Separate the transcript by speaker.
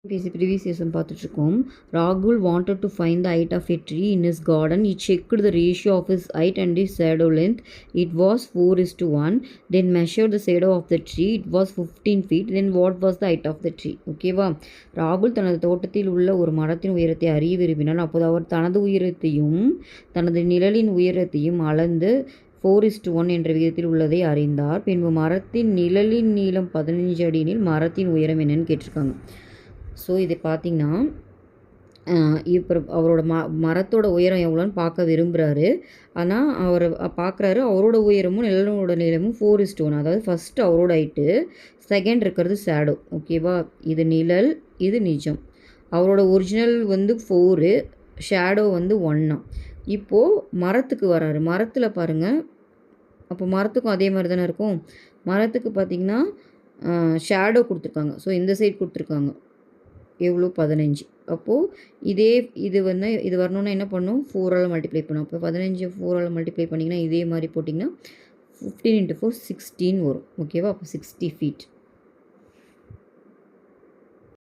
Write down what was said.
Speaker 1: previous lesson பார்த்துட்ருக்கோம். Rahul wanted to find the height of a tree in his garden. He checked the ratio of his height and his shadow length. It was 4:1. Then measured the shadow of the tree. It was 15 feet. Then what was the height of the tree? ஓகேவா? ராகுல் தனது தோட்டத்தில் உள்ள ஒரு மரத்தின் உயரத்தை அறிய விரும்பினார். அப்போது அவர் தனது உயரத்தையும் தனது நிழலின் உயரத்தையும் அளந்து 4:1 என்ற விகிதத்தில் உள்ளதை அறிந்தார். பின்பு மரத்தின் நிழலின் நீளம் 15 அடி எனில் மரத்தின் உயரம் என்னன்னு கேட்டிருக்காங்க. ஸோ இதை பார்த்திங்கன்னா இப்போ அவரோட மரத்தோட உயரம் எவ்வளோன்னு பார்க்க விரும்புகிறாரு. ஆனால் அவர் பார்க்குறாரு அவரோட உயரமும் நிழலோட நீளமும் 4:1. அதாவது ஃபஸ்ட்டு அவரோட ஹைட்டு, செகண்ட் இருக்கிறது ஷேடோ. ஓகேவா? இது நிழல், இது நிஜம். அவரோட ஒரிஜினல் வந்து 4, ஷேடோ வந்து 1. இப்போது மரத்துக்கு வராரு. மரத்தில் பாருங்கள், அப்போ மரத்துக்கும் அதே மாதிரி தானே இருக்கும். மரத்துக்கு பார்த்திங்கன்னா ஷேடோ கொடுத்துருக்காங்க. ஸோ இந்த சைடு கொடுத்துருக்காங்க எவ்வளோ 15. அப்போது இது வரணுன்னா என்ன பண்ணும், 4ஆல் மல்டிப்ளை பண்ணும். அப்போ 15 4ஆல் மல்டிப்ளை பண்ணிங்கன்னா இதே மாதிரி போட்டிங்கன்னா 15 × 4 16 வரும். ஓகேவா? அப்போ 60 feet.